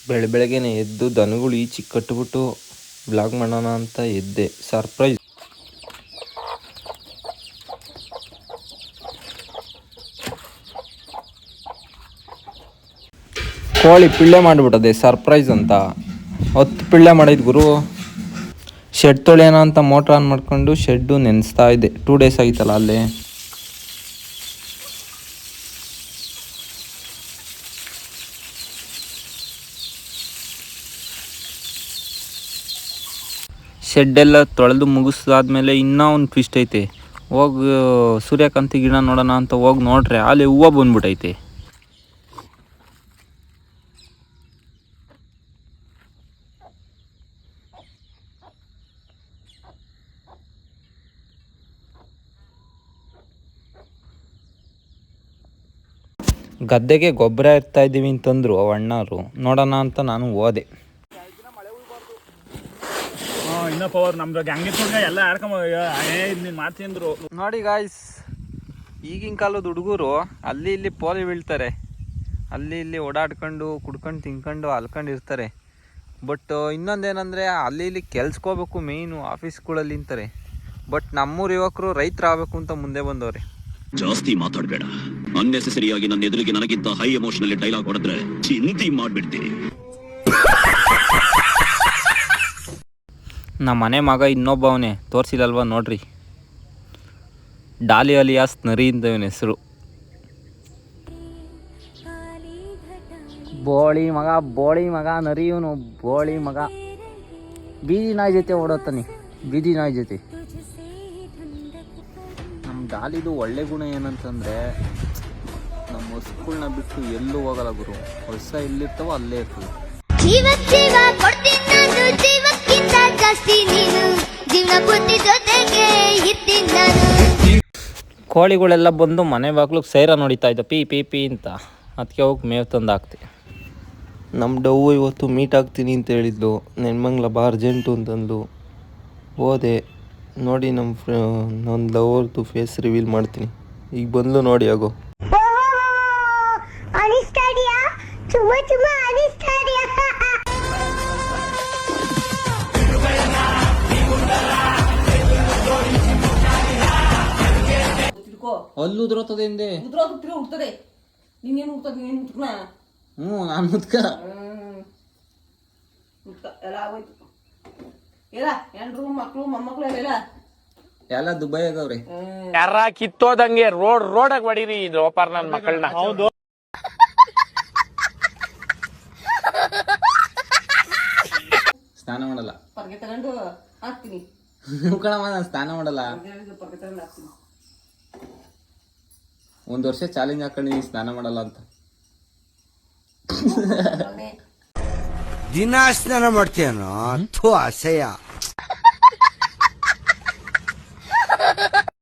ಬೆಳಗ್ಗೆನೆ ಎದ್ದು ದನಗಳು ಈಚೆ ಕಟ್ಬಿಟ್ಟು ಬ್ಲಾಗ್ ಮಾಡೋಣ ಅಂತ ಎದ್ದೆ. ಸರ್ಪ್ರೈಸ್. ಕೋಳಿ ಪಿಳ್ಳೆ ಮಾಡಿಬಿಟ್ಟದೆ ಸರ್ಪ್ರೈಸ್ ಅಂತ. 10 ಪಿಳ್ಳೆ ಮಾಡಿದ್ ಗುರು. ಶೆಡ್ ತೊಳೆಯೋಣ ಅಂತ ಮೋಟ್ರ್ ಆನ್ ಮಾಡ್ಕೊಂಡು ಶೆಡ್ಡು ನೆನೆಸ್ತಾ ಇದ್ದೆ. 2 ಡೇಸ್ ಆಗಿತ್ತಲ್ಲ ಅಲ್ಲೇ. ಶೆಡ್ಡೆಲ್ಲ ತೊಳೆದು ಮುಗಿಸಾದ್ಮೇಲೆ ಇನ್ನೂ ಒಂದು ಟ್ವಿಸ್ಟ್ ಐತೆ. ಹೋಗಿ ಸೂರ್ಯಕಾಂತಿ ಗಿಡ ನೋಡೋಣ ಅಂತ ಹೋಗಿ ನೋಡ್ರೆ ಅಲ್ಲಿ ಹೂವು ಬಂದ್ಬಿಟ್ಟೈತೆ. ಗದ್ದೆಗೆ ಗೊಬ್ಬರ ಇರ್ತಾ ಇದ್ದೀವಿ ಅಂತಂದ್ರು ಅಣ್ಣವರು. ನೋಡೋಣ ಅಂತ ನಾನು ಹೋದೆ. ಇನ್ನೂ ಪವರ್ ನಮ್ದು ಗ್ಯಾಂಗ್ ಎಲ್ಲ ಮಾಡ್ತಿದ್ರು. ನೋಡಿ ಗಾಯ್ಸ್, ಈಗಿನ ಕಾಲದ ಹುಡುಗರು ಅಲ್ಲಿ ಇಲ್ಲಿ ಪೋಲಿ ಬೀಳ್ತಾರೆ, ಅಲ್ಲಿ ಇಲ್ಲಿ ಓಡಾಡ್ಕೊಂಡು ಕುಡ್ಕೊಂಡು ತಿನ್ಕೊಂಡು ಅಲ್ಕೊಂಡಿರ್ತಾರೆ. ಬಟ್ ಇನ್ನೊಂದೇನೆಂದರೆ ಅಲ್ಲಿ ಇಲ್ಲಿ ಕೆಲ್ಸಕ್ಕೋಗ್ಬೇಕು, ಮೇಯ್ನು ಆಫೀಸ್ಗಳಲ್ಲಿ ಇಂತಾರೆ. ಬಟ್ ನಮ್ಮೂರು ಯುವಕರು ರೈತರಾಗಬೇಕು ಅಂತ ಮುಂದೆ ಬಂದವ್ರೆ. ಜಾಸ್ತಿ ಮಾತಾಡಬೇಡ. ಅನ್ನೆಸೆಸರಿಯಾಗಿ ನನ್ನ ಎದುರಿಗೆ ನನಗಿಂತ ಹೈ ಎಮೋಷನಲ್ ಡೈಲಾಗ್ ಹೊಡೆದ್ರೆ ಚಿಂತೆ ಮಾಡ್ಬಿಡ್ತೀನಿ. ನಮ್ಮ ಮನೆ ಮಗ ಇನ್ನೊಬ್ಬವನೇ, ತೋರಿಸಿಲ್ಲಲ್ವ ನೋಡ್ರಿ. ಡಾಲಿ ಅಲಿಯಾಸ್ ನರಿ ಅಂತ ಇವನ ಹೆಸರು. ಬೋಳಿ ಮಗ ನರಿ ಇವನು. ಬೋಳಿ ಮಗ ಬೀದಿ ನಾಯಿ ಜೊತೆ ಓಡೋತಾನೆ, ಬೀದಿ ನಾಯಿ ಜೊತೆ. ನಮ್ಮ ಡಾಲಿದು ಒಳ್ಳೆ ಗುಣ ಏನಂತಂದರೆ ನಮ್ಮ ಹೊಸ್ಗಳನ್ನ ಬಿಟ್ಟು ಎಲ್ಲೂ ಹೋಗಲ್ಲ ಗುರು. ಹೊಸ ಎಲ್ಲಿರ್ತಾವೋ ಅಲ್ಲೇ ಇರ್ತದೆ. ಕೋಳಿಗಳೆಲ್ಲ ಬಂದು ಮನೆ ಬಾಗ್ಲಿಗೆ ಸೈರ ನೋಡಿತಾ ಇದ್ದ ಪಿ ಪಿ ಪಿ ಅಂತ. ಅದಕ್ಕೆ ಹೋಗಿ ಮೇವು ತಂದು ಹಾಕ್ತೆ. ನಮ್ಮ ಡವ್ವು ಇವತ್ತು ಮೀಟ್ ಆಗ್ತೀನಿ ಅಂತ ಹೇಳಿದ್ಲು. ನೆನ್ಮಂಗ್ಲ ಬಾ ಅರ್ಜೆಂಟು ಅಂತಂದು ಹೋದೆ. ನೋಡಿ ನನ್ನ ಲವರ್ದು ಫೇಸ್ ರಿವೀಲ್ ಮಾಡ್ತೀನಿ. ಈಗ ಬಂದು ನೋಡಿ ಆಗೋ. ಅಲ್ಲೂ ಉದ್ರೋತದೆ ಹಿಂದೆ. ಉಡ್ತದೆ. ನೀನೇನು ಉಡ್ತದೆ? ನೀನು ಮುತ್ಕನ? ಹ್ಞೂ, ನಾನು ಮುತ್ಕ ಎಲ್ಲ ಆಗೋಯ್ತು. ಎಲ್ಲ ಹೆಣ್ರು ಮಕ್ಕಳು ಮೊಮ್ಮಕ್ಕಳು ಎಲ್ಲ ದುಬೈ ಆಗವ್ರೆ. ಯಾರ ಕಿತ್ತೋದಂಗೆ ರೋಡಾಗ ಹೊಡೀರಿ ಇದು ಓಪಾರ್ ನನ್ನ ಮಕ್ಕಳನ್ನ. ಹೌದು, ಸ್ನಾನ ಮಾಡಲ್ಲ. ಪರ್ಗೆ ತಗೊಂಡು ಹಾಕ್ತೀನಿ. ಕಣಮ್ಮ, ನಾನು ಸ್ನಾನ ಮಾಡಲ್ಲ. ಪರ್ಗೆ ತಗೊಂಡು ಹಾಕ್ತೀನಿ. 1 ವರ್ಷ ಚಾಲೆಂಜ್ ಹಾಕೊಂಡಿದ್ದೀನಿ ಸ್ನಾನ ಮಾಡಲ್ಲ ಅಂತ. ದಿನ ಸ್ನಾನ ಮಾಡ್ತೀಯನೋ? ಅಸಹ್ಯ.